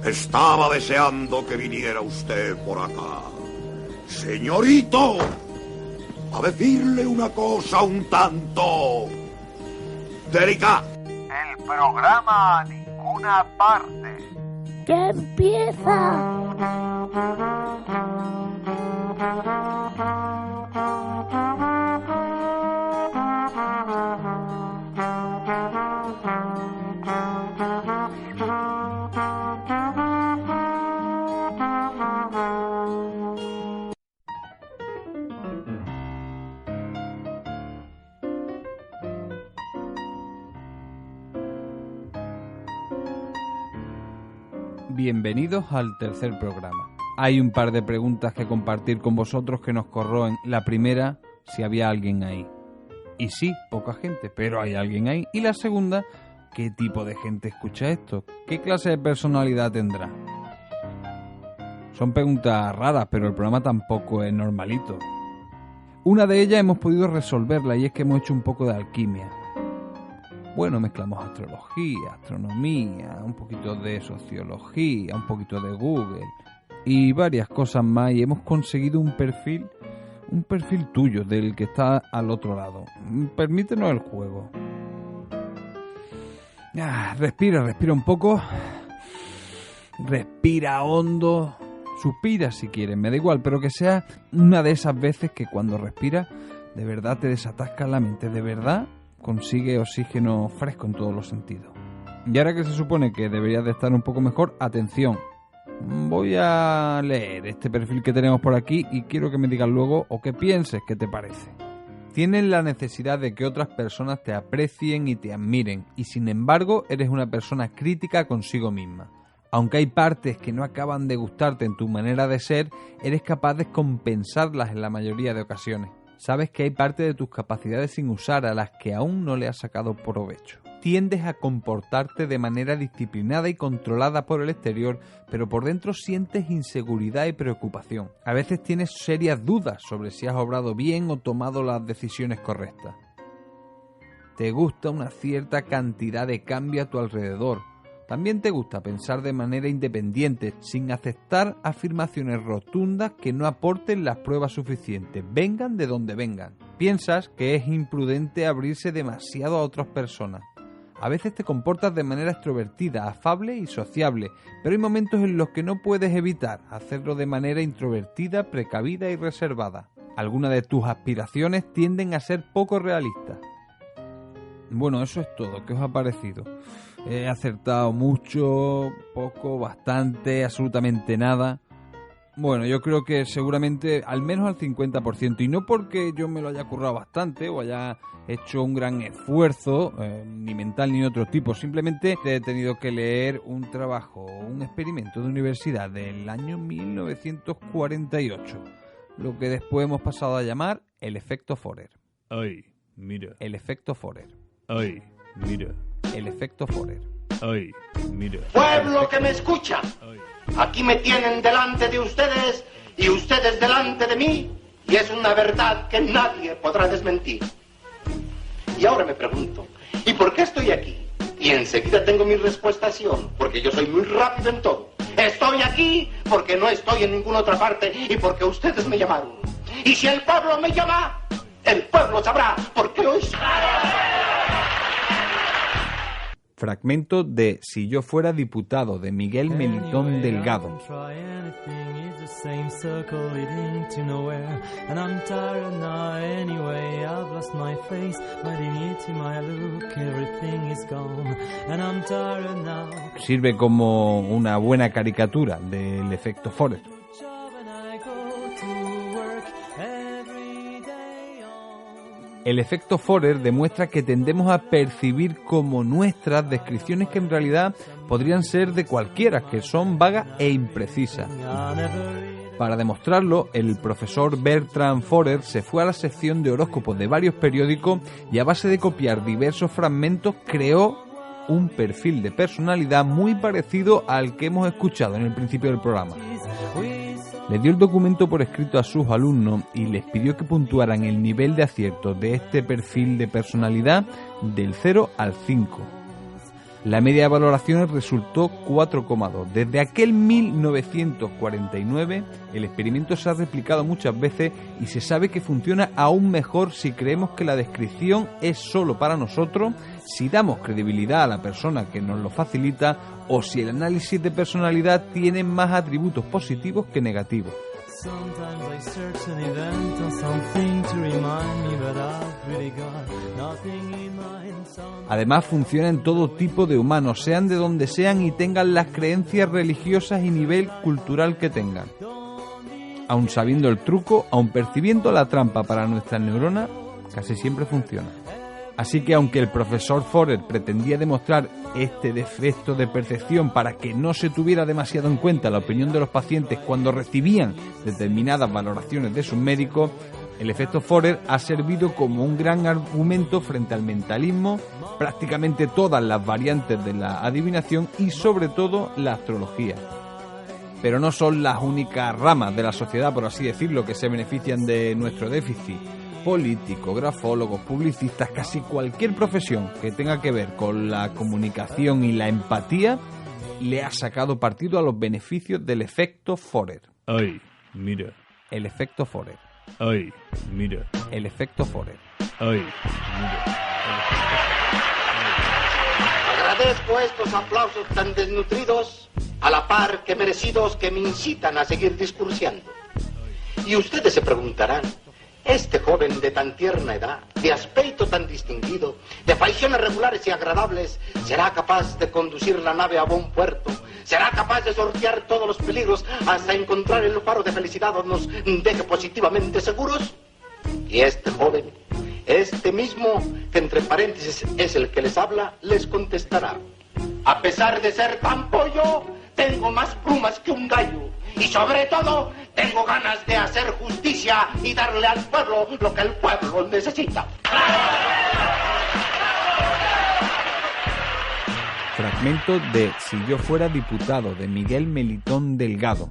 Estaba deseando que viniera usted por acá. Señorito, a decirle una cosa un tanto delicada. El programa a ninguna parte. ¡Ya empieza! Bienvenidos al tercer programa. Hay un par de preguntas que compartir con vosotros que nos corroen. La primera, si había alguien ahí. Y sí, poca gente, pero hay alguien ahí. Y la segunda, ¿qué tipo de gente escucha esto? ¿Qué clase de personalidad tendrá? Son preguntas raras, pero el programa tampoco es normalito. Una de ellas hemos podido resolverla y es que hemos hecho un poco de alquimia. Bueno, mezclamos astrología, astronomía, un poquito de sociología, un poquito de Google y varias cosas más y hemos conseguido un perfil tuyo, del que está al otro lado. Permítenos el juego. Respira un poco. Respira hondo. Suspira si quieres, me da igual, pero que sea una de esas veces que cuando respiras de verdad te desatasca la mente, de verdad consigue oxígeno fresco en todos los sentidos. Y ahora que se supone que deberías de estar un poco mejor, atención. Voy a leer este perfil que tenemos por aquí y quiero que me digas luego o que pienses qué te parece. Tienes la necesidad de que otras personas te aprecien y te admiren y sin embargo eres una persona crítica consigo misma. Aunque hay partes que no acaban de gustarte en tu manera de ser, eres capaz de compensarlas en la mayoría de ocasiones. Sabes que hay parte de tus capacidades sin usar a las que aún no le has sacado provecho. Tiendes a comportarte de manera disciplinada y controlada por el exterior, pero por dentro sientes inseguridad y preocupación. A veces tienes serias dudas sobre si has obrado bien o tomado las decisiones correctas. Te gusta una cierta cantidad de cambio a tu alrededor. También te gusta pensar de manera independiente, sin aceptar afirmaciones rotundas que no aporten las pruebas suficientes, vengan de donde vengan. Piensas que es imprudente abrirse demasiado a otras personas. A veces te comportas de manera extrovertida, afable y sociable, pero hay momentos en los que no puedes evitar hacerlo de manera introvertida, precavida y reservada. Algunas de tus aspiraciones tienden a ser poco realistas. Bueno, eso es todo. ¿Qué os ha parecido? He acertado mucho, poco, bastante, absolutamente nada. Bueno, yo creo que seguramente al menos al 50%. Y no porque yo me lo haya currado bastante o haya hecho un gran esfuerzo, ni mental ni de otro tipo. Simplemente he tenido que leer un trabajo, un experimento de universidad del año 1948. Lo que después hemos pasado a llamar el efecto Forer. Ay, mira. El efecto Forer. Ay, mira. El efecto Forer. Ay, mira. Pueblo que me escucha, aquí me tienen delante de ustedes y ustedes delante de mí, y es una verdad que nadie podrá desmentir. Y ahora me pregunto, ¿y por qué estoy aquí? Y enseguida tengo mi respuesta, porque yo soy muy rápido en todo. Estoy aquí porque no estoy en ninguna otra parte y porque ustedes me llamaron. Y si el pueblo me llama, el pueblo sabrá por qué hoy... Fragmento de Si yo fuera diputado, de Miguel Melitón Delgado. Sirve como una buena caricatura del efecto Forer. El efecto Forer demuestra que tendemos a percibir como nuestras descripciones que en realidad podrían ser de cualquiera, que son vagas e imprecisas. Para demostrarlo, el profesor Bertrand Forer se fue a la sección de horóscopos de varios periódicos y a base de copiar diversos fragmentos creó un perfil de personalidad muy parecido al que hemos escuchado en el principio del programa. Le dio el documento por escrito a sus alumnos y les pidió que puntuaran el nivel de acierto de este perfil de personalidad del 0 al 5. La media de valoraciones resultó 4,2. Desde aquel 1949, el experimento se ha replicado muchas veces y se sabe que funciona aún mejor si creemos que la descripción es solo para nosotros, si damos credibilidad a la persona que nos lo facilita o si el análisis de personalidad tiene más atributos positivos que negativos. Sometimes I search an event or something to remind me that I've really got nothing in mind. Además funciona en todo tipo de humanos, sean de donde sean y tengan las creencias religiosas y nivel cultural que tengan. Aun sabiendo el truco, aun percibiendo la trampa para nuestras neuronas, casi siempre funciona. Así que aunque el profesor Forer pretendía demostrar este defecto de percepción para que no se tuviera demasiado en cuenta la opinión de los pacientes cuando recibían determinadas valoraciones de sus médicos, el efecto Forer ha servido como un gran argumento frente al mentalismo, prácticamente todas las variantes de la adivinación y sobre todo la astrología. Pero no son las únicas ramas de la sociedad, por así decirlo, que se benefician de nuestro déficit. Políticos, grafólogos, publicistas, casi cualquier profesión que tenga que ver con la comunicación y la empatía le ha sacado partido a los beneficios del efecto Forer. Ay, mira. El efecto Forer. Ay, mira. El efecto Forer. Ay, mira. Agradezco estos aplausos tan desnutridos, a la par que merecidos, que me incitan a seguir discursiando. Y ustedes se preguntarán, este joven de tan tierna edad, de aspecto tan distinguido, de facciones regulares y agradables, ¿será capaz de conducir la nave a buen puerto? ¿Será capaz de sortear todos los peligros hasta encontrar el faro de felicidad donde nos deje positivamente seguros? Y este joven, este mismo, que entre paréntesis es el que les habla, les contestará: a pesar de ser tan pollo, tengo más plumas que un gallo. Y sobre todo, tengo ganas de hacer justicia y darle al pueblo lo que el pueblo necesita. Fragmento de Si yo fuera diputado, de Miguel Melitón Delgado.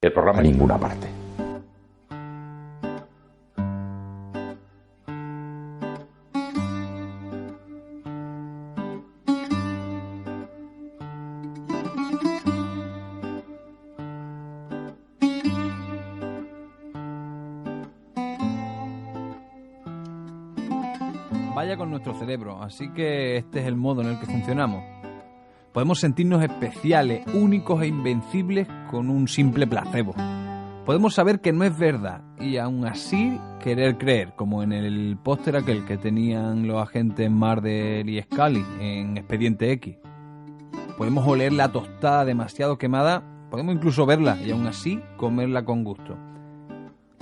El programa a ninguna parte. Vaya con nuestro cerebro, así que este es el modo en el que funcionamos. Podemos sentirnos especiales, únicos e invencibles con un simple placebo. Podemos saber que no es verdad y aún así querer creer, como en el póster aquel que tenían los agentes Mulder y Scully en Expediente X. Podemos oler la tostada demasiado quemada, podemos incluso verla y aún así comerla con gusto.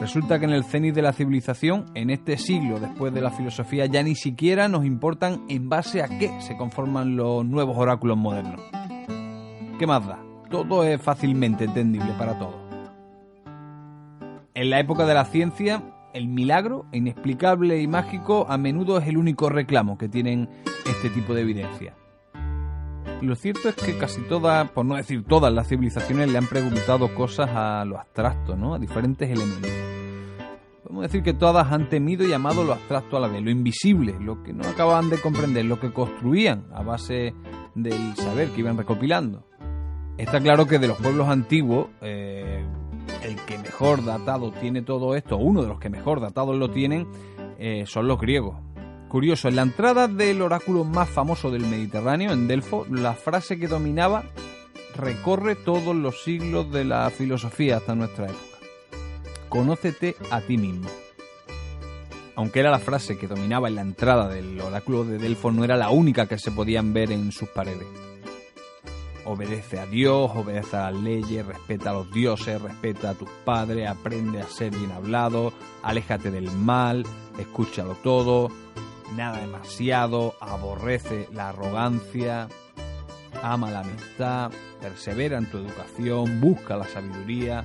Resulta que en el cenit de la civilización, en este siglo después de la filosofía, ya ni siquiera nos importan en base a qué se conforman los nuevos oráculos modernos. ¿Qué más da? Todo es fácilmente entendible para todos. En la época de la ciencia, el milagro, inexplicable y mágico, a menudo es el único reclamo que tienen este tipo de evidencia. Lo cierto es que casi todas, por no decir todas, las civilizaciones le han preguntado cosas a lo abstracto, ¿no? A diferentes elementos. Podemos decir que todas han temido y amado lo abstracto a la vez, lo invisible, lo que no acababan de comprender, lo que construían a base del saber que iban recopilando. Está claro que de los pueblos antiguos, el que mejor datado tiene todo esto, uno de los que mejor datados lo tienen, son los griegos. Curioso, en la entrada del oráculo más famoso del Mediterráneo, en Delfos, la frase que dominaba recorre todos los siglos de la filosofía hasta nuestra época. Conócete a ti mismo. Aunque era la frase que dominaba en la entrada del oráculo de Delfos, no era la única que se podían ver en sus paredes. Obedece a Dios, obedece a las leyes, respeta a los dioses, respeta a tus padres, aprende a ser bien hablado, aléjate del mal, escúchalo todo, nada demasiado, aborrece la arrogancia, ama la amistad, persevera en tu educación, busca la sabiduría.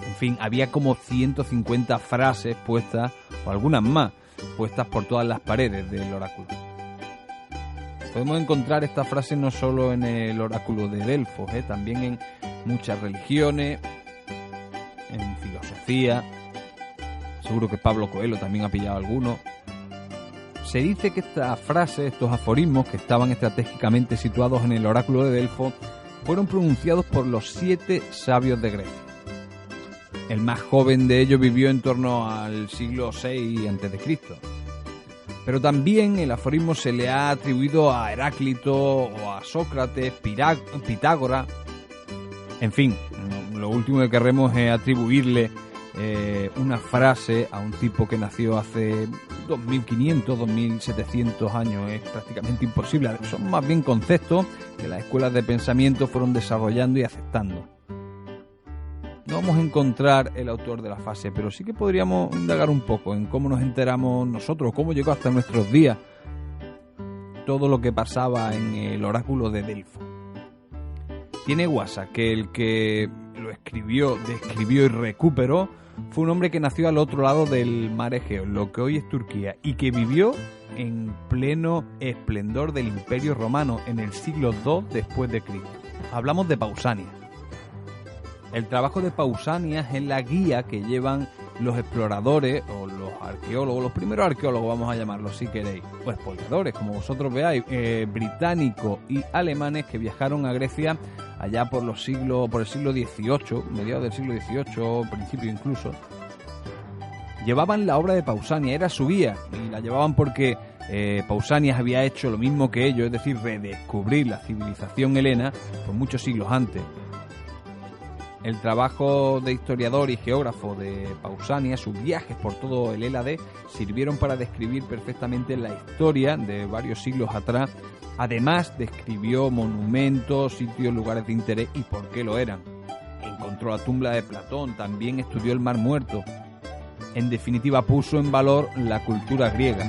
En fin, había como 150 frases puestas, o algunas más, puestas por todas las paredes del oráculo. Podemos encontrar esta frase no solo en el oráculo de Delfos, también en muchas religiones, en filosofía. Seguro que Pablo Coelho también ha pillado alguno. Se dice que estas frases, estos aforismos que estaban estratégicamente situados en el oráculo de Delfos, fueron pronunciados por los 7 sabios de Grecia. El más joven de ellos vivió en torno al siglo VI a.C. Pero también el aforismo se le ha atribuido a Heráclito o a Sócrates, Pitágoras. En fin, lo último que queremos es atribuirle una frase a un tipo que nació hace 2500, 2700 años. Es prácticamente imposible. Son más bien conceptos que las escuelas de pensamiento fueron desarrollando y aceptando. No vamos a encontrar el autor de la frase, pero sí que podríamos indagar un poco en cómo nos enteramos nosotros, cómo llegó hasta nuestros días todo lo que pasaba en el oráculo de Delfos. Tiene guasa que el que lo escribió, describió y recuperó fue un hombre que nació al otro lado del mar Egeo, lo que hoy es Turquía, y que vivió en pleno esplendor del Imperio Romano en el siglo II después de Cristo. Hablamos de Pausanias. El trabajo de Pausanias es la guía que llevan los exploradores o los arqueólogos, los primeros arqueólogos vamos a llamarlos si queréis, o exploradores, como vosotros veáis, británicos y alemanes que viajaron a Grecia allá por el siglo XVIII, mediados del siglo XVIII, principio incluso. Llevaban la obra de Pausanias, era su guía, y la llevaban porque Pausanias había hecho lo mismo que ellos, es decir, redescubrir la civilización helena por muchos siglos antes. El trabajo de historiador y geógrafo de Pausanias, sus viajes por todo el Hélade, sirvieron para describir perfectamente la historia de varios siglos atrás. Además, describió monumentos, sitios, lugares de interés y por qué lo eran. Encontró la tumba de Platón, también estudió el Mar Muerto. En definitiva, puso en valor la cultura griega.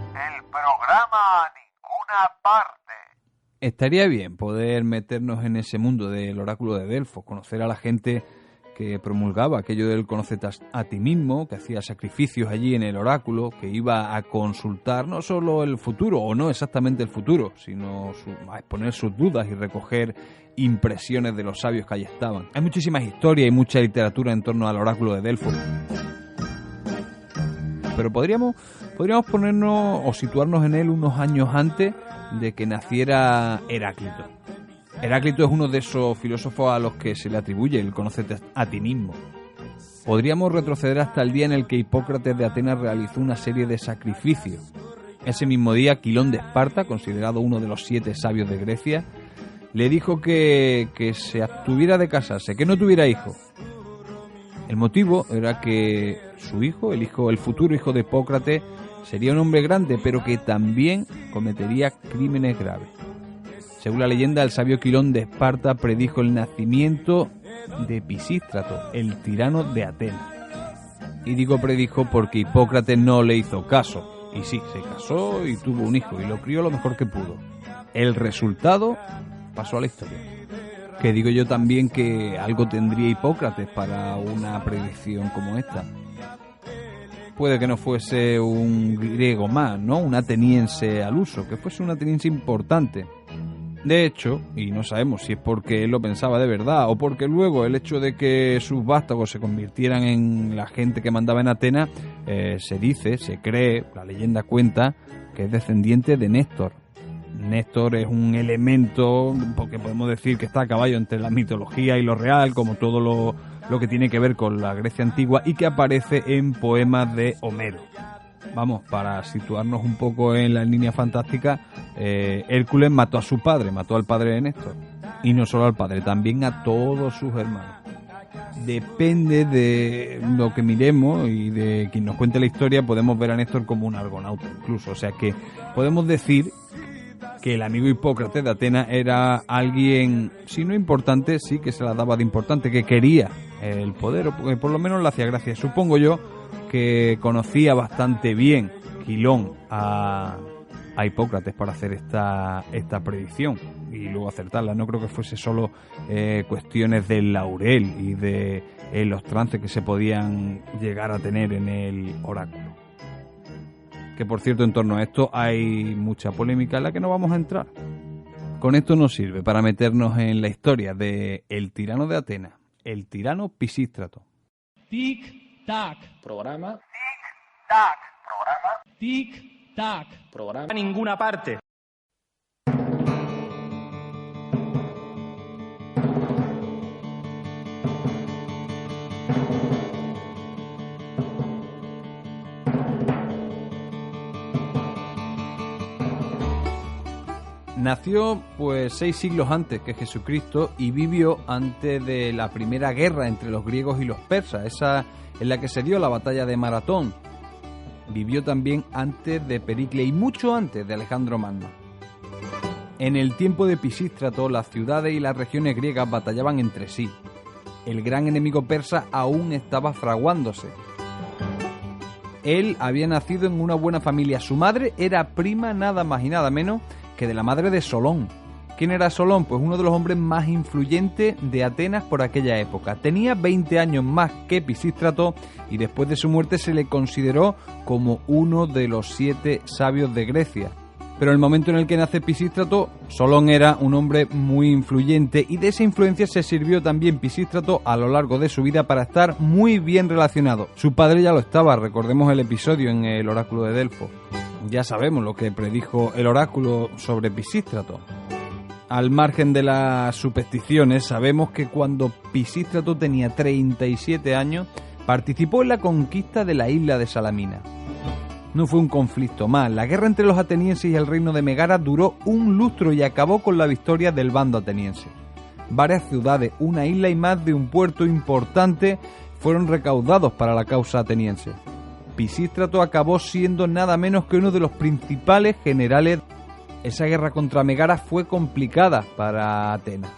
El programa a ninguna parte. Estaría bien poder meternos en ese mundo del oráculo de Delfos, conocer a la gente que promulgaba aquello del conócete a ti mismo, que hacía sacrificios allí en el oráculo, que iba a consultar no solo el futuro, o no exactamente el futuro, sino a exponer sus dudas y recoger impresiones de los sabios que allí estaban. Hay muchísimas historias y mucha literatura en torno al oráculo de Delfos. Pero podríamos ponernos o situarnos en él unos años antes de que naciera Heráclito. Heráclito es uno de esos filósofos a los que se le atribuye el conócete a ti mismo. Podríamos retroceder hasta el día en el que Hipócrates de Atenas realizó una serie de sacrificios. Ese mismo día, Quilón de Esparta, considerado uno de los 7 sabios de Grecia, le dijo que se abstuviera de casarse, que no tuviera hijos. El motivo era que su hijo, el futuro hijo de Hipócrates, sería un hombre grande, pero que también cometería crímenes graves. Según la leyenda, el sabio Quilón de Esparta predijo el nacimiento de Pisístrato, el tirano de Atenas. Y digo predijo porque Hipócrates no le hizo caso. Y sí, se casó y tuvo un hijo y lo crió lo mejor que pudo. El resultado pasó a la historia. Que digo yo también que algo tendría Hipócrates para una predicción como esta. Puede que no fuese un griego más, ¿no? Un ateniense al uso, que fuese un ateniense importante. De hecho, y no sabemos si es porque él lo pensaba de verdad o porque luego el hecho de que sus vástagos se convirtieran en la gente que mandaba en Atenas, se cree, la leyenda cuenta, que es descendiente de Néstor. Néstor es un elemento, porque podemos decir que está a caballo entre la mitología y lo real, como todo lo que tiene que ver con la Grecia antigua, y que aparece en poemas de Homero. Vamos, para situarnos un poco en la línea fantástica, Hércules mató a su padre, mató al padre de Néstor. Y no solo al padre, también a todos sus hermanos. Depende de lo que miremos y de quien nos cuente la historia, podemos ver a Néstor como un argonauta incluso. O sea que podemos decir que el amigo Hipócrates de Atenas era alguien, si no importante, sí que se la daba de importante, que quería el poder, o que por lo menos le hacía gracia. Supongo yo que conocía bastante bien Quilón a Hipócrates para hacer esta predicción y luego acertarla. No creo que fuese solo cuestiones del laurel y de los trances que se podían llegar a tener en el oráculo. Que por cierto, en torno a esto hay mucha polémica en la que no vamos a entrar. Con esto nos sirve para meternos en la historia de el tirano de Atenas, el tirano Pisístrato. Peak Tic-tac. Programa. Tic-tac. Programa. Tic-tac. Programa. A ninguna parte. Nació pues 6 siglos antes que Jesucristo y vivió antes de la primera guerra entre los griegos y los persas, esa en la que se dio la batalla de Maratón. Vivió también antes de Pericles y mucho antes de Alejandro Magno. En el tiempo de Pisístrato, las ciudades y las regiones griegas batallaban entre sí. El gran enemigo persa aún estaba fraguándose. Él había nacido en una buena familia. Su madre era prima nada más y nada menos que de la madre de Solón. ¿Quién era Solón? Pues uno de los hombres más influyentes de Atenas por aquella época. Tenía 20 años más que Pisístrato y después de su muerte se le consideró como uno de los 7 sabios de Grecia. Pero en el momento en el que nace Pisístrato, Solón era un hombre muy influyente y de esa influencia se sirvió también Pisístrato a lo largo de su vida para estar muy bien relacionado. Su padre ya lo estaba, recordemos el episodio en el oráculo de Delfos. Ya sabemos lo que predijo el oráculo sobre Pisístrato. Al margen de las supersticiones, sabemos que cuando Pisístrato tenía 37 años, participó en la conquista de la isla de Salamina. No fue un conflicto más. La guerra entre los atenienses y el reino de Megara duró un lustro y acabó con la victoria del bando ateniense. Varias ciudades, una isla y más de un puerto importante fueron recaudados para la causa ateniense. Pisístrato acabó siendo nada menos que uno de los principales generales. Esa guerra contra Megara fue complicada para Atenas.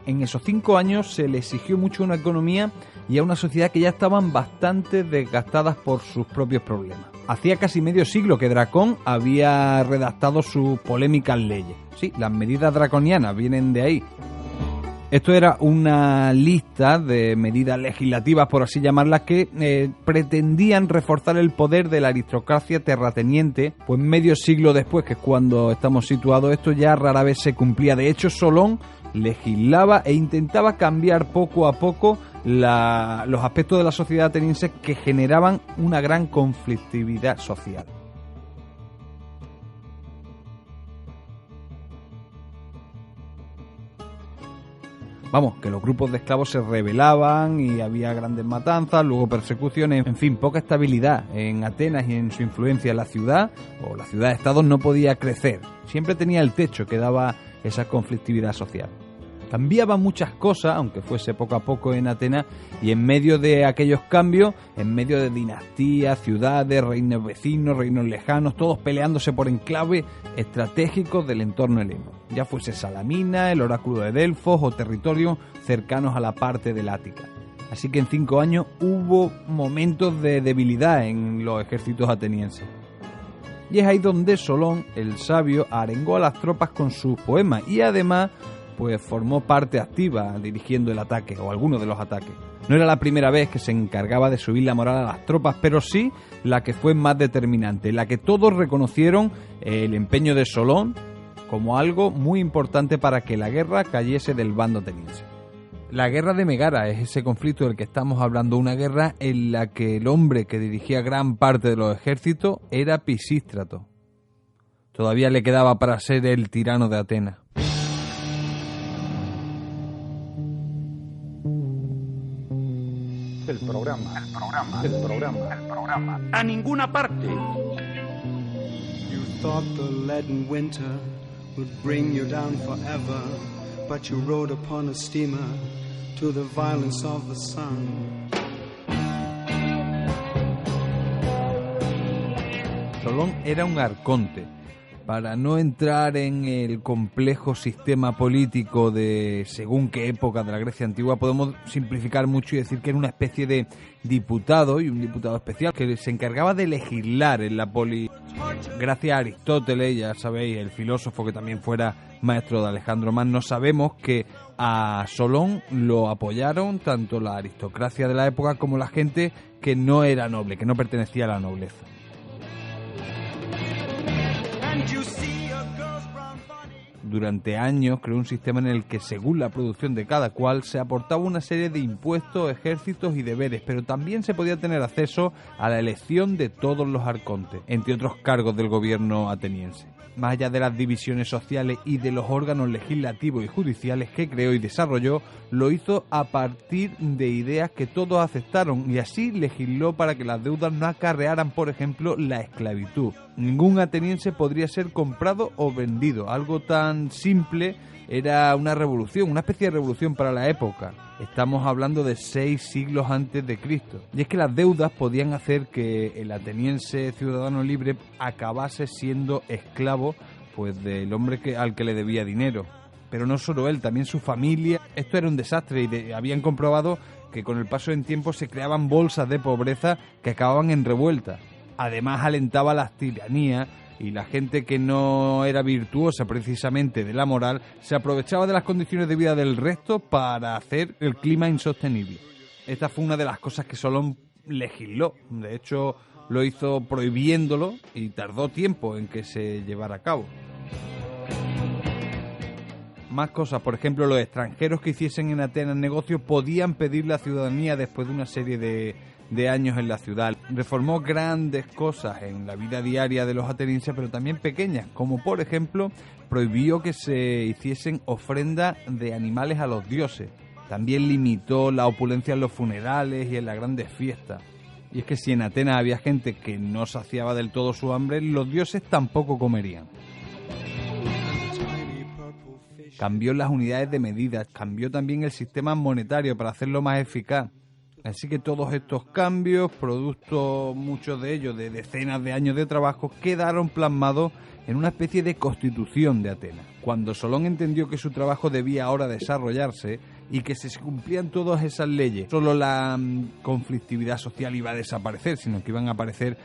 En esos 5 años se le exigió mucho una economía y a una sociedad que ya estaban bastante desgastadas por sus propios problemas. Hacía casi medio siglo que Dracón había redactado sus polémicas leyes. Sí, las medidas draconianas vienen de ahí. Esto era una lista de medidas legislativas, por así llamarlas, que pretendían reforzar el poder de la aristocracia terrateniente. Pues medio siglo después, que es cuando estamos situados, esto ya rara vez se cumplía. De hecho, Solón legislaba e intentaba cambiar poco a poco los aspectos de la sociedad ateniense que generaban una gran conflictividad social. Vamos, que los grupos de esclavos se rebelaban y había grandes matanzas, luego persecuciones, en fin, poca estabilidad en Atenas y en su influencia en la ciudad, o la ciudad-estado no podía crecer. Siempre tenía el techo que daba esa conflictividad social. Cambiaban muchas cosas, aunque fuese poco a poco en Atenas, y en medio de aquellos cambios, en medio de dinastías, ciudades, reinos vecinos, reinos lejanos, todos peleándose por enclaves estratégicos del entorno heleno, ya fuese Salamina, el oráculo de Delfos o territorios cercanos a la parte del Ática. Así que en 5 años hubo momentos de debilidad en los ejércitos atenienses. Y es ahí donde Solón, el sabio, arengó a las tropas con sus poemas y además pues formó parte activa dirigiendo el ataque o algunos de los ataques. No era la primera vez que se encargaba de subir la moral a las tropas, pero sí la que fue más determinante, la que todos reconocieron el empeño de Solón como algo muy importante para que la guerra cayese del bando ateniense. La guerra de Megara es ese conflicto del que estamos hablando, una guerra en la que el hombre que dirigía gran parte de los ejércitos era Pisístrato. Todavía le quedaba para ser el tirano de Atenas. El programa. A ninguna parte. You thought the leaden winter would bring you down forever, but you rode upon a steamer to the violence of the sun. Solón era un arconte. Para no entrar en el complejo sistema político de según qué época de la Grecia antigua, podemos simplificar mucho y decir que era una especie de diputado y un diputado especial que se encargaba de legislar en la poli. Gracias a Aristóteles, ya sabéis, el filósofo que también fuera maestro de Alejandro Magno, sabemos que a Solón lo apoyaron tanto la aristocracia de la época como la gente que no era noble, que no pertenecía a la nobleza. Durante años creó un sistema en el que, según la producción de cada cual, se aportaba una serie de impuestos, ejércitos y deberes, pero también se podía tener acceso a la elección de todos los arcontes, entre otros cargos del gobierno ateniense. Más allá de las divisiones sociales y de los órganos legislativos y judiciales que creó y desarrolló, lo hizo a partir de ideas que todos aceptaron y así legisló para que las deudas no acarrearan, por ejemplo, la esclavitud. Ningún ateniense podría ser comprado o vendido. Algo tan simple era una revolución, una especie de revolución para la época. Estamos hablando de 6 siglos antes de Cristo. Y es que las deudas podían hacer que el ateniense ciudadano libre acabase siendo esclavo pues del hombre al que le debía dinero. Pero no solo él, también su familia. Esto era un desastre y habían comprobado que con el paso del tiempo se creaban bolsas de pobreza que acababan en revueltas. Además alentaba la tiranía y la gente que no era virtuosa precisamente de la moral se aprovechaba de las condiciones de vida del resto para hacer el clima insostenible. Esta fue una de las cosas que Solón legisló. De hecho, lo hizo prohibiéndolo y tardó tiempo en que se llevara a cabo. Más cosas, por ejemplo, los extranjeros que hiciesen en Atenas negocios podían pedir la ciudadanía después de una serie de años en la ciudad. Reformó grandes cosas en la vida diaria de los atenienses, pero también pequeñas, como por ejemplo prohibió que se hiciesen ofrendas de animales a los dioses. También limitó la opulencia en los funerales y en las grandes fiestas. Y es que si en Atenas había gente que no saciaba del todo su hambre, los dioses tampoco comerían. Cambió las unidades de medida, cambió también el sistema monetario para hacerlo más eficaz. Así que todos estos cambios, producto muchos de ellos de decenas de años de trabajo, quedaron plasmados en una especie de constitución de Atenas. Cuando Solón entendió que su trabajo debía ahora desarrollarse y que si se cumplían todas esas leyes, solo la conflictividad social iba a desaparecer, sino que iban a aparecer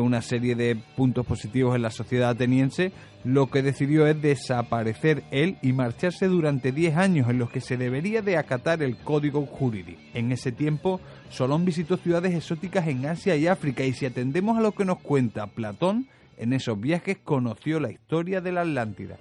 una serie de puntos positivos en la sociedad ateniense, lo que decidió es desaparecer él y marcharse durante 10 años en los que se debería de acatar el código jurídico. En ese tiempo, Solón visitó ciudades exóticas en Asia y África, y si atendemos a lo que nos cuenta Platón, en esos viajes conoció la historia de la Atlántida.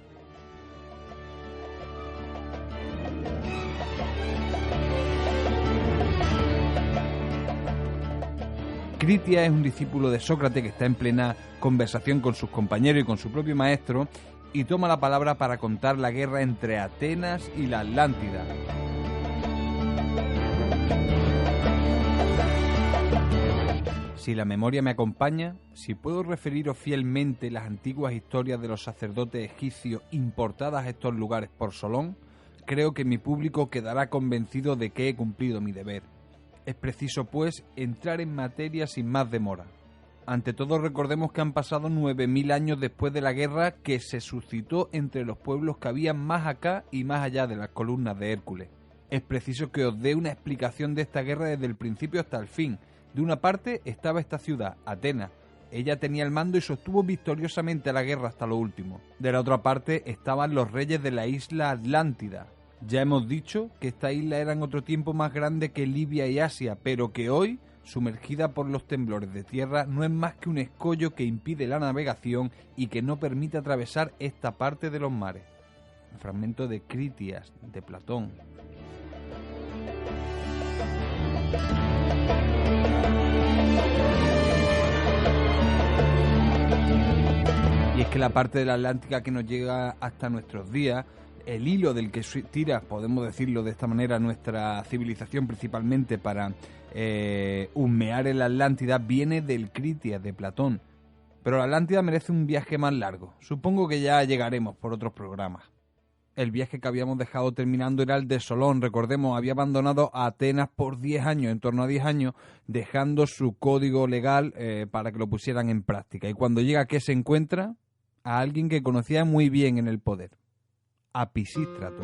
Critias es un discípulo de Sócrates que está en plena conversación con sus compañeros y con su propio maestro y toma la palabra para contar la guerra entre Atenas y la Atlántida. Si la memoria me acompaña, si puedo referiros fielmente las antiguas historias de los sacerdotes egipcios importadas a estos lugares por Solón, creo que mi público quedará convencido de que he cumplido mi deber. Es preciso, pues, entrar en materia sin más demora. Ante todo, recordemos que han pasado 9.000 años después de la guerra que se suscitó entre los pueblos que habían más acá y más allá de las columnas de Hércules. Es preciso que os dé una explicación de esta guerra desde el principio hasta el fin. De una parte estaba esta ciudad, Atenas. Ella tenía el mando y sostuvo victoriosamente la guerra hasta lo último. De la otra parte estaban los reyes de la isla Atlántida. Ya hemos dicho que esta isla era en otro tiempo más grande que Libia y Asia, pero que hoy, sumergida por los temblores de tierra, no es más que un escollo que impide la navegación y que no permite atravesar esta parte de los mares. Un fragmento de Critias, de Platón. Y es que la parte de la Atlántica que nos llega hasta nuestros días, el hilo del que tira, podemos decirlo de esta manera, nuestra civilización principalmente para humear en la Atlántida, viene del Critias de Platón. Pero la Atlántida merece un viaje más largo. Supongo que ya llegaremos por otros programas. El viaje que habíamos dejado terminando era el de Solón. Recordemos, había abandonado a Atenas por 10 años, en torno a 10 años, dejando su código legal para que lo pusieran en práctica. Y cuando llega, ¿qué se encuentra? A alguien que conocía muy bien en el poder. A Pisístrato.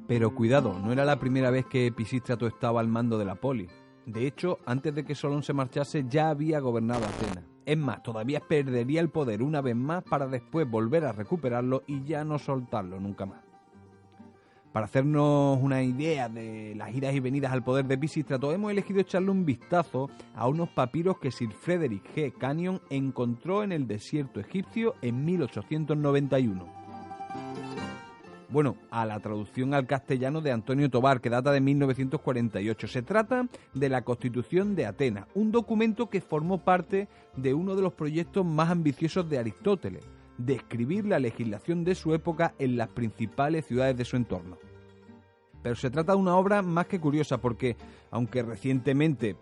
Pero cuidado, no era la primera vez que Pisístrato estaba al mando de la polis. De hecho, antes de que Solón se marchase, ya había gobernado Atenas. Es más, todavía perdería el poder una vez más para después volver a recuperarlo y ya no soltarlo nunca más. Para hacernos una idea de las idas y venidas al poder de Pisístrato, hemos elegido echarle un vistazo a unos papiros que Sir Frederick G. Canyon encontró en el desierto egipcio en 1891. Bueno, a la traducción al castellano de Antonio Tobar, que data de 1948. Se trata de la Constitución de Atenas, un documento que formó parte de uno de los proyectos más ambiciosos de Aristóteles, describir la legislación de su época en las principales ciudades de su entorno. Pero se trata de una obra más que curiosa porque, aunque recientemente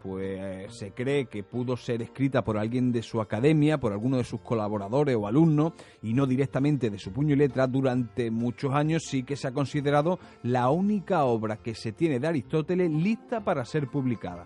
se cree que pudo ser escrita por alguien de su academia, por alguno de sus colaboradores o alumnos, y no directamente de su puño y letra, durante muchos años sí que se ha considerado la única obra que se tiene de Aristóteles lista para ser publicada.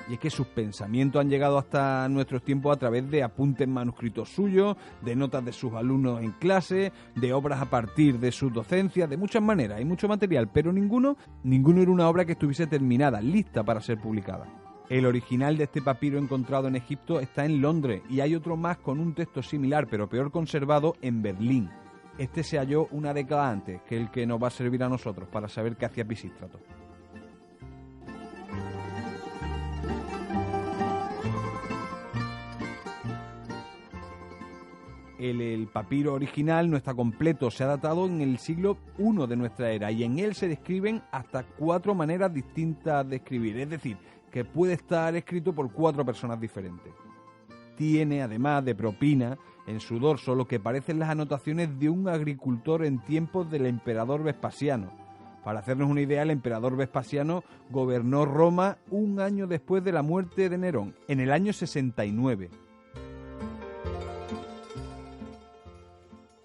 Y es que sus pensamientos han llegado hasta nuestros tiempos a través de apuntes manuscritos suyos, de notas de sus alumnos en clase, de obras a partir de sus docencias, de muchas maneras. Hay mucho material, pero ninguno era una obra que estuviese terminada, lista para ser publicada. El original de este papiro encontrado en Egipto está en Londres y hay otro más con un texto similar, pero peor conservado, en Berlín. Este se halló una década antes que el que nos va a servir a nosotros para saber qué hacía Pisístrato. El papiro original no está completo, se ha datado en el siglo I de nuestra era y en él se describen hasta 4 maneras distintas de escribir, es decir, que puede estar escrito por 4 personas diferentes. Tiene, además de propina, en su dorso lo que parecen las anotaciones de un agricultor en tiempos del emperador Vespasiano. Para hacernos una idea, el emperador Vespasiano gobernó Roma un año después de la muerte de Nerón, en el año 69.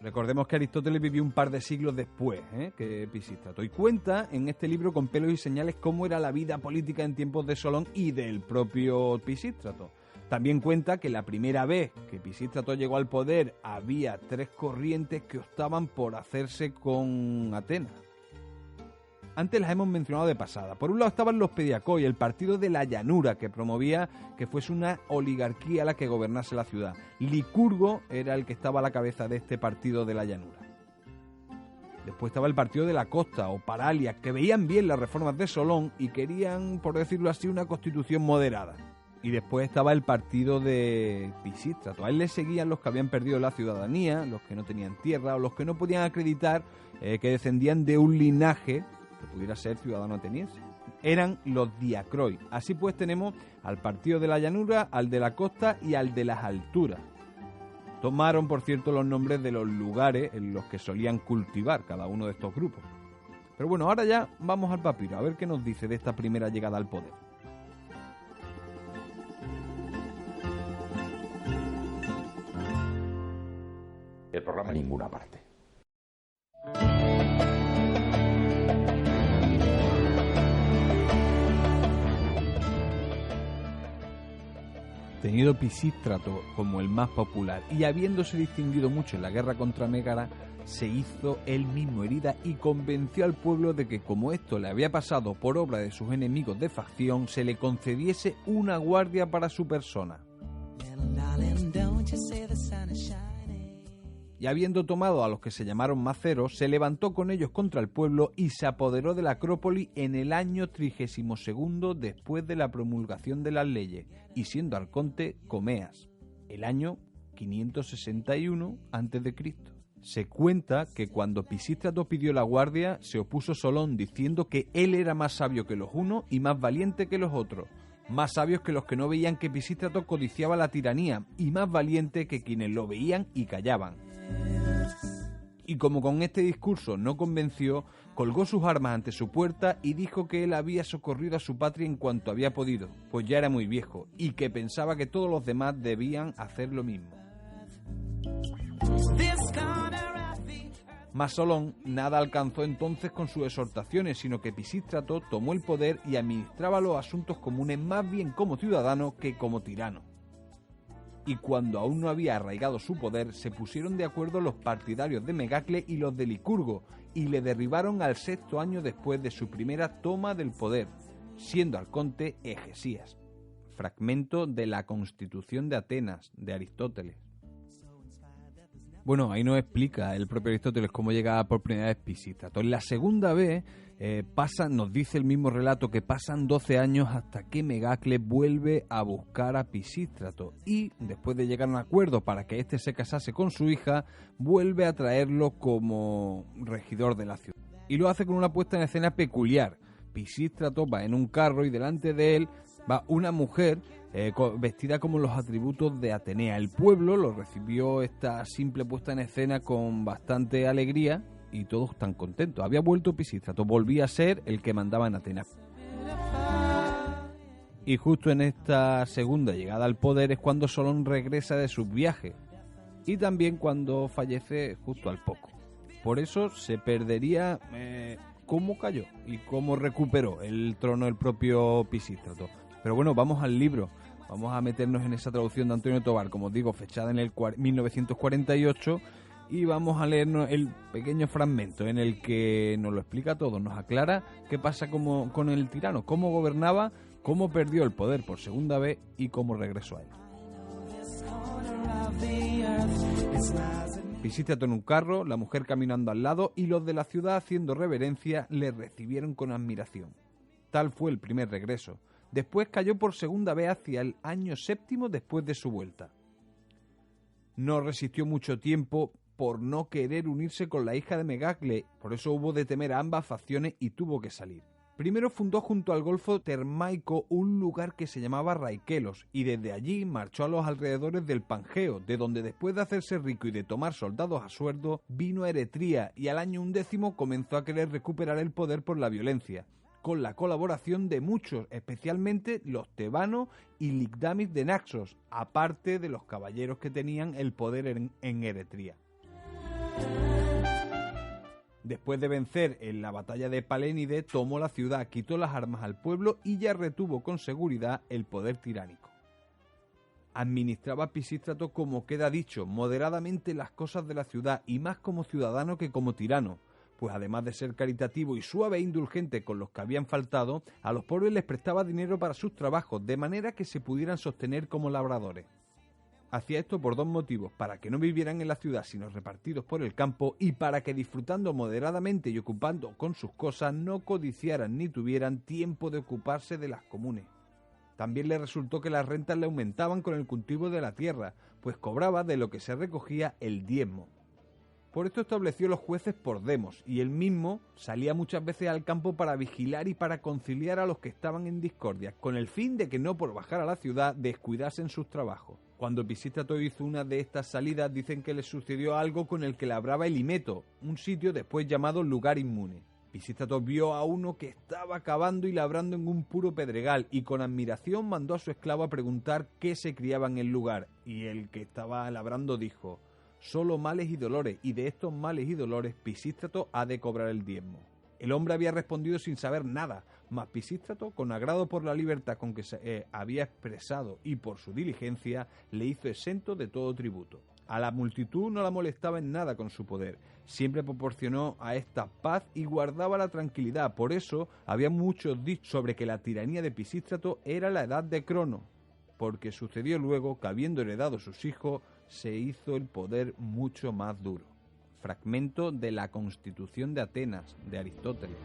Recordemos que Aristóteles vivió un par de siglos después que Pisístrato y cuenta en este libro con pelos y señales cómo era la vida política en tiempos de Solón y del propio Pisístrato. También cuenta que la primera vez que Pisístrato llegó al poder había 3 corrientes que optaban por hacerse con Atenas. Antes las hemos mencionado de pasada. Por un lado estaban los Pediacoi, el partido de la llanura, que promovía que fuese una oligarquía la que gobernase la ciudad. Licurgo era el que estaba a la cabeza de este partido de la llanura. Después estaba el partido de la costa, o Paralias, que veían bien las reformas de Solón y querían, por decirlo así, una constitución moderada. Y después estaba el partido de Pisístrato. A él le seguían los que habían perdido la ciudadanía, los que no tenían tierra, o los que no podían acreditar que descendían de un linaje que pudiera ser ciudadano ateniense. Eran los diacroi. Así pues tenemos al partido de la llanura, al de la costa y al de las alturas. Tomaron, por cierto, los nombres de los lugares en los que solían cultivar cada uno de estos grupos. Pero bueno, ahora ya vamos al papiro, a ver qué nos dice de esta primera llegada al poder. El programa en ninguna parte. Tenido Pisístrato como el más popular y habiéndose distinguido mucho en la guerra contra Mégara, se hizo él mismo herida y convenció al pueblo de que, como esto le había pasado por obra de sus enemigos de facción, se le concediese una guardia para su persona. Y habiendo tomado a los que se llamaron maceros, se levantó con ellos contra el pueblo y se apoderó de la Acrópoli en el año 32 después de la promulgación de las leyes, y siendo arconte Comeas, el año 561 a.C. Se cuenta que cuando Pisístrato pidió la guardia, se opuso Solón diciendo que él era más sabio que los unos y más valiente que los otros, más sabios que los que no veían que Pisístrato codiciaba la tiranía y más valiente que quienes lo veían y callaban. Y como con este discurso no convenció, colgó sus armas ante su puerta y dijo que él había socorrido a su patria en cuanto había podido, pues ya era muy viejo, y que pensaba que todos los demás debían hacer lo mismo. Mas Solón nada alcanzó entonces con sus exhortaciones, sino que Pisístrato tomó el poder y administraba los asuntos comunes más bien como ciudadano que como tirano. Y cuando aún no había arraigado su poder, se pusieron de acuerdo los partidarios de Megacle y los de Licurgo, y le derribaron al 6º año después de su primera toma del poder, siendo arconte Egesías. Fragmento de la Constitución de Atenas, de Aristóteles. Bueno, ahí nos explica el propio Aristóteles cómo llega por primera vez Pisístrato. En la segunda vez nos dice el mismo relato que pasan 12 años hasta que Megacles vuelve a buscar a Pisístrato y, después de llegar a un acuerdo para que éste se casase con su hija, vuelve a traerlo como regidor de la ciudad. Y lo hace con una puesta en escena peculiar. Pisístrato va en un carro y delante de él va una mujer vestida como los atributos de Atenea. El pueblo lo recibió esta simple puesta en escena con bastante alegría y todos están contentos. Había vuelto Pisístrato, volvía a ser el que mandaba en Atenas. Y justo en esta segunda llegada al poder es cuando Solón regresa de sus viajes y también cuando fallece justo al poco. Por eso se perdería cómo cayó y cómo recuperó el trono el propio Pisístrato. Pero bueno, vamos al libro. Vamos a meternos en esa traducción de Antonio Tobar, como os digo, fechada en el 1948, y vamos a leernos el pequeño fragmento en el que nos lo explica todo, nos aclara qué pasa con el tirano, cómo gobernaba, cómo perdió el poder por segunda vez y cómo regresó a él. Pisístrato en un carro, la mujer caminando al lado y los de la ciudad haciendo reverencia le recibieron con admiración. Tal fue el primer regreso. Después cayó por segunda vez hacia el año 7 después de su vuelta. No resistió mucho tiempo por no querer unirse con la hija de Megacles, por eso hubo de temer a ambas facciones y tuvo que salir. Primero fundó junto al Golfo Termaico un lugar que se llamaba Raiquelos y desde allí marchó a los alrededores del Pangeo, de donde después de hacerse rico y de tomar soldados a sueldo, vino a Eretria y al año 11 comenzó a querer recuperar el poder por la violencia, con la colaboración de muchos, especialmente los tebanos y Ligdamis de Naxos, aparte de los caballeros que tenían el poder en Eretria. Después de vencer en la batalla de Palénide, tomó la ciudad, quitó las armas al pueblo y ya retuvo con seguridad el poder tiránico. Administraba Pisístrato, como queda dicho, moderadamente las cosas de la ciudad y más como ciudadano que como tirano, pues además de ser caritativo y suave e indulgente con los que habían faltado, a los pobres les prestaba dinero para sus trabajos, de manera que se pudieran sostener como labradores. Hacía esto por dos motivos: para que no vivieran en la ciudad sino repartidos por el campo, y para que disfrutando moderadamente y ocupando con sus cosas no codiciaran ni tuvieran tiempo de ocuparse de las comunes. También le resultó que las rentas le aumentaban con el cultivo de la tierra, pues cobraba de lo que se recogía el diezmo. Por esto estableció los jueces por demos, y él mismo salía muchas veces al campo para vigilar y para conciliar a los que estaban en discordia, con el fin de que no por bajar a la ciudad descuidasen sus trabajos. Cuando Pisístrato hizo una de estas salidas, dicen que le sucedió algo con el que labraba el Himeto, un sitio después llamado Lugar Inmune. Pisístrato vio a uno que estaba cavando y labrando en un puro pedregal, y con admiración mandó a su esclavo a preguntar qué se criaba en el lugar, y el que estaba labrando dijo: solo males y dolores, y de estos males y dolores Pisístrato ha de cobrar el diezmo. El hombre había respondido sin saber nada, mas Pisístrato, con agrado por la libertad con que se había expresado y por su diligencia, le hizo exento de todo tributo. A la multitud no la molestaba en nada con su poder, siempre proporcionó a esta paz y guardaba la tranquilidad. Por eso había muchos dichos sobre que la tiranía de Pisístrato era la edad de Crono, porque sucedió luego que, habiendo heredado sus hijos, se hizo el poder mucho más duro. Fragmento de la Constitución de Atenas, de Aristóteles.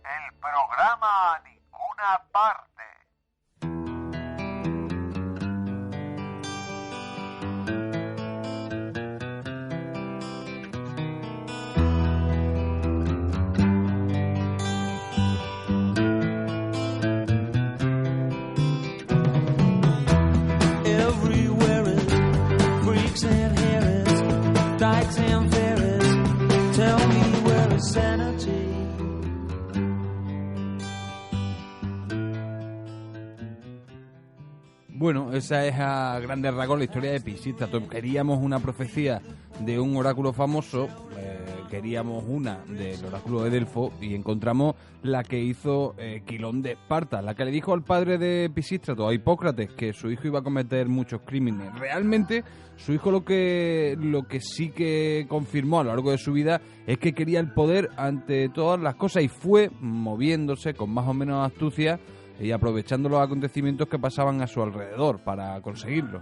El programa a ninguna parte. Everywhere is freaks and harriets, dykes and fairies. Tell me where is sanity? Bueno, esa es a grandes rasgos la historia de Pisístrato. Queríamos una profecía de un oráculo famoso, queríamos una del oráculo de Delfos y encontramos la que hizo Quilón de Esparta, la que le dijo al padre de Pisístrato, a Hipócrates, que su hijo iba a cometer muchos crímenes. Realmente, su hijo lo que sí que confirmó a lo largo de su vida es que quería el poder ante todas las cosas y fue moviéndose con más o menos astucia y aprovechando los acontecimientos que pasaban a su alrededor para conseguirlo.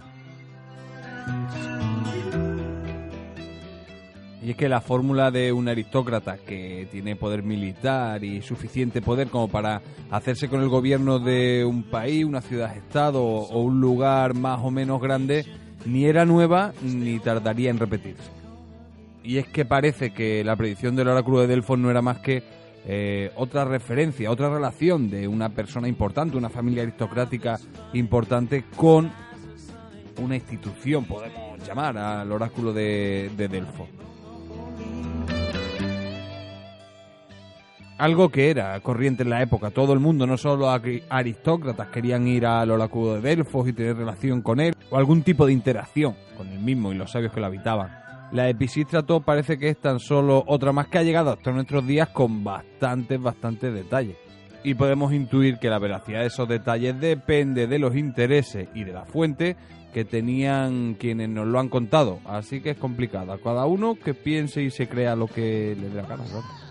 Y es que la fórmula de un aristócrata que tiene poder militar y suficiente poder como para hacerse con el gobierno de un país, una ciudad-estado o un lugar más o menos grande, ni era nueva ni tardaría en repetirse. Y es que parece que la predicción del oráculo de Delfos no era más que otra referencia, otra relación de una persona importante, una familia aristocrática importante con una institución, podemos llamar al oráculo de Delfos. Algo que era corriente en la época. Todo el mundo, no solo aristócratas, querían ir al oráculo de Delfos y tener relación con él, o algún tipo de interacción con él mismo y los sabios que lo habitaban. La de Pisístrato parece que es tan solo otra más que ha llegado hasta nuestros días con bastantes detalles. Y podemos intuir que la veracidad de esos detalles depende de los intereses y de la fuente que tenían quienes nos lo han contado. Así que es complicado. A cada uno que piense y se crea lo que le dé la gana, ¿no?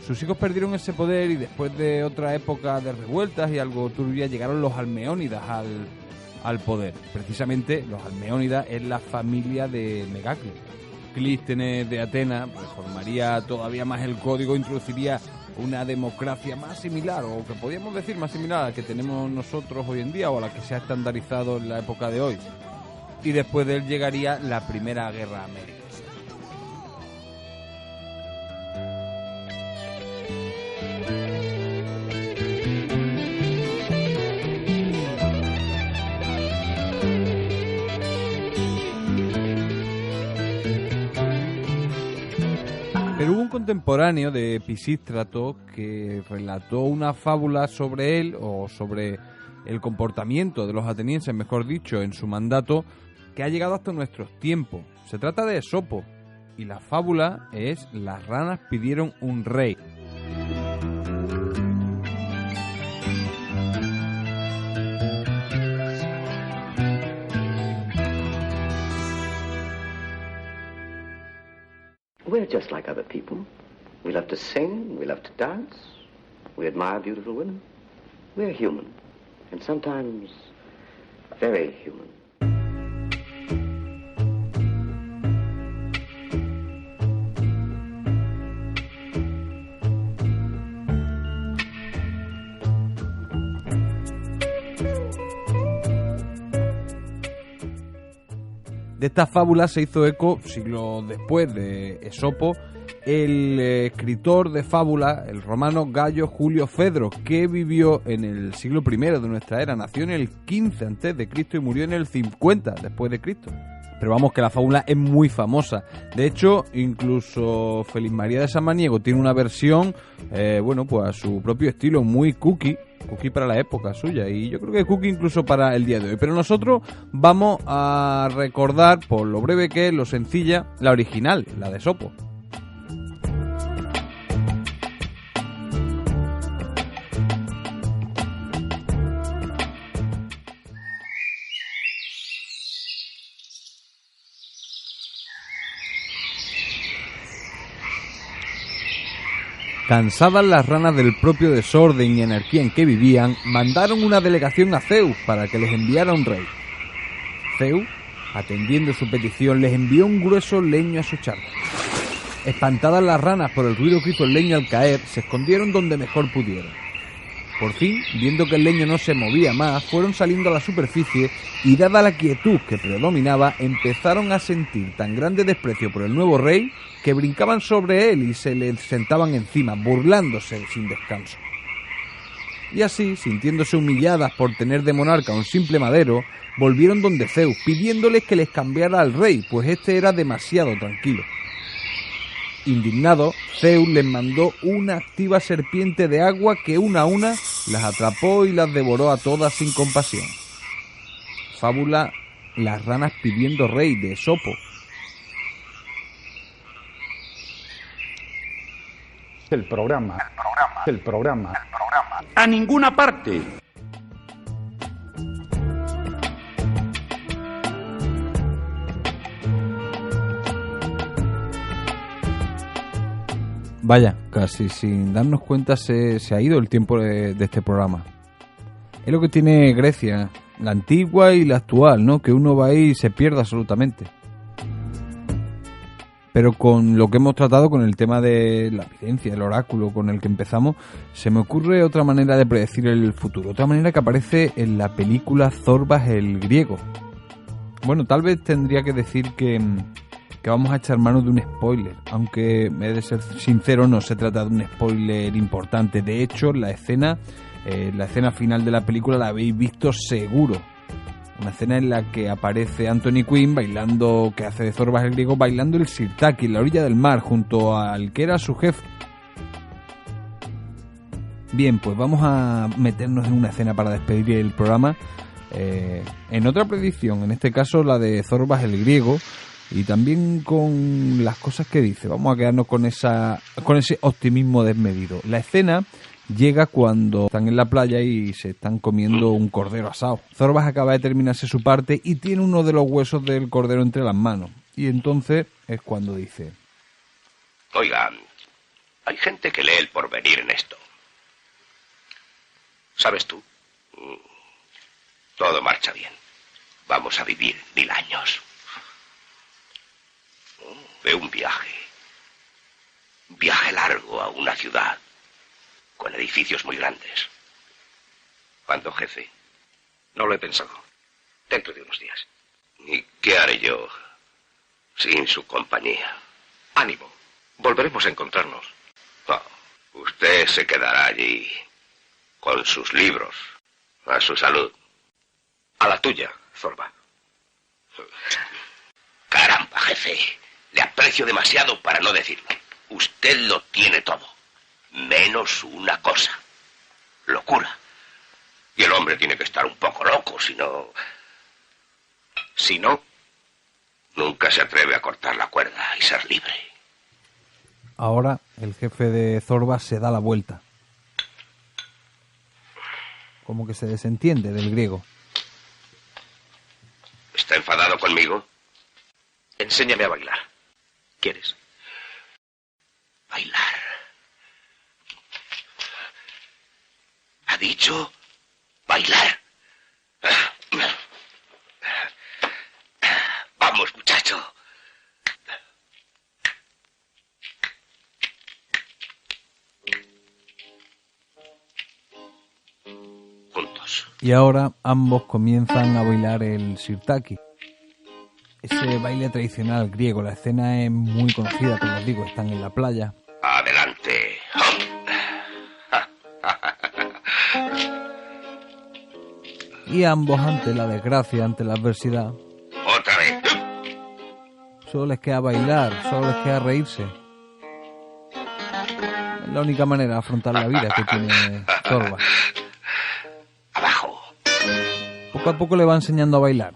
Sus hijos perdieron ese poder y después de otra época de revueltas y algo turbia llegaron los Almeónidas al poder. Precisamente los Almeónidas es la familia de Megacles. Clístenes de Atenas reformaría todavía más el código, introduciría una democracia más similar, o que podríamos decir más similar a la que tenemos nosotros hoy en día o a la que se ha estandarizado en la época de hoy. Y después de él llegaría la Primera Guerra América. Pero hubo un contemporáneo de Pisístrato que relató una fábula sobre él, o sobre el comportamiento de los atenienses, mejor dicho, en su mandato, que ha llegado hasta nuestros tiempos. Se trata de Esopo, y la fábula es: las ranas pidieron un rey. We're just like other people. We love to sing, we love to dance, we admire beautiful women. We're human, and sometimes very human. De esta fábula se hizo eco, siglos después de Esopo, el escritor de fábula, el romano Gayo Julio Fedro, que vivió en el siglo I de nuestra era. Nació en el 15 a.C. y murió en el 50 después de Cristo. Pero vamos, que la fábula es muy famosa. De hecho, incluso Feliz María de Samaniego tiene una versión, pues a su propio estilo, muy cookie para la época suya, y yo creo que cookie incluso para el día de hoy. Pero nosotros vamos a recordar, por lo breve que es, lo sencilla, la original, la de Esopo. Cansadas las ranas del propio desorden y anarquía en que vivían, mandaron una delegación a Zeus para que les enviara un rey. Zeus, atendiendo su petición, les envió un grueso leño a su charca. Espantadas las ranas por el ruido que hizo el leño al caer, se escondieron donde mejor pudieron. Por fin, viendo que el leño no se movía más, fueron saliendo a la superficie y, dada la quietud que predominaba, empezaron a sentir tan grande desprecio por el nuevo rey que brincaban sobre él y se le sentaban encima, burlándose sin descanso. Y así, sintiéndose humilladas por tener de monarca a un simple madero, volvieron donde Zeus, pidiéndoles que les cambiara al rey, pues este era demasiado tranquilo. Indignado, Zeus les mandó una activa serpiente de agua que una a una las atrapó y las devoró a todas sin compasión. Fábula Las ranas pidiendo rey, de Esopo. El programa. A ninguna parte. Vaya, casi sin darnos cuenta se ha ido el tiempo de este programa. Es lo que tiene Grecia, la antigua y la actual, ¿no? Que uno va ahí y se pierde absolutamente. Pero con lo que hemos tratado, con el tema de la evidencia, el oráculo con el que empezamos, se me ocurre otra manera de predecir el futuro. Otra manera que aparece en la película Zorbas el griego. Bueno, tal vez tendría que decir que vamos a echar mano de un spoiler. Aunque, he de ser sincero, no se trata de un spoiler importante. De hecho, la escena final de la película la habéis visto seguro. Una escena en la que aparece Anthony Quinn bailando, que hace de Zorbas el griego, bailando el sirtaki en la orilla del mar junto al que era su jefe. Bien, pues vamos a meternos en una escena para despedir el programa. En otra predicción, en este caso la de Zorbas el griego, y también con las cosas que dice. Vamos a quedarnos con ese optimismo desmedido. La escena llega cuando están en la playa y se están comiendo un cordero asado. Zorbas acaba de terminarse su parte y tiene uno de los huesos del cordero entre las manos. Y entonces es cuando dice: Oiga, hay gente que lee el porvenir en esto. ¿Sabes tú? Todo marcha bien. Vamos a vivir 1000 años. De un viaje largo a una ciudad con edificios muy grandes. ¿Cuándo, jefe? No lo he pensado. Dentro de unos días. ¿Y qué haré yo sin su compañía? Ánimo. Volveremos a encontrarnos. Oh, usted se quedará allí con sus libros. A su salud. A la tuya, Zorba. Caramba, jefe. Le aprecio demasiado para no decirlo. Usted lo tiene todo. Menos una cosa. Locura. Y el hombre tiene que estar un poco loco, si no... Si no, nunca se atreve a cortar la cuerda y ser libre. Ahora el jefe de Zorbas se da la vuelta. Como que se desentiende del griego. ¿Está enfadado conmigo? Enséñame a bailar. ¿Quieres? Bailar. ¿Ha dicho bailar? Vamos, muchacho. Juntos. Y ahora ambos comienzan a bailar el sirtaki. Ese baile tradicional griego. La escena es muy conocida, como os digo, están en la playa. Adelante. Y ambos, ante la desgracia, ante la adversidad, Otra vez. solo les queda bailar, solo les queda reírse. Es la única manera de afrontar la vida que tiene Zorbas. Abajo. Poco a poco le va enseñando a bailar.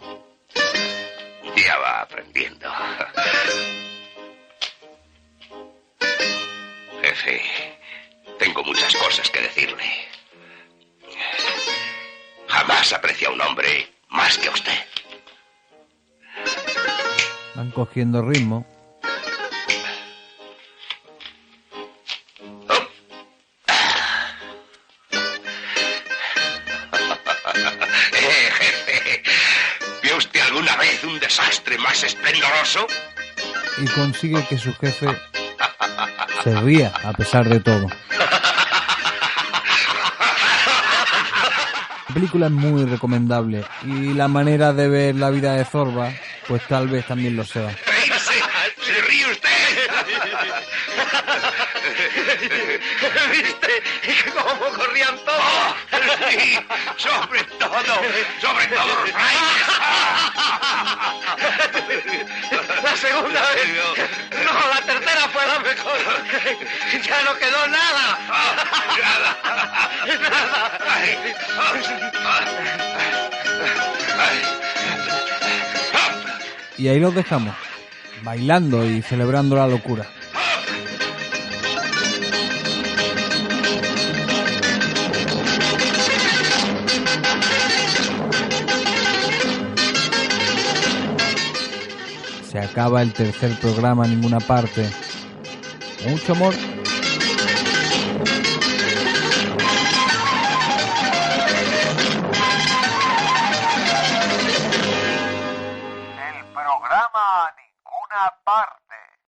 Ya va aprendiendo. Jefe, tengo muchas cosas que decirle. Jamás aprecia a un hombre más que a usted. Van cogiendo ritmo. Jefe, ¿vio usted alguna vez un desastre más esplendoroso? Y consigue que su jefe se ría a pesar de todo. La película es muy recomendable y la manera de ver la vida de Zorba, pues tal vez también lo sea. ¡Reírse! ¡Se ríe usted! ¿Viste cómo corrían todos? Sí, sobre todo los frailes. La segunda vez. No, la tercera fue la mejor. Ya no quedó nada. Y ahí los dejamos, bailando y celebrando la locura. Se acaba el tercer programa, Ninguna Parte. Mucho amor. El programa Ninguna Parte.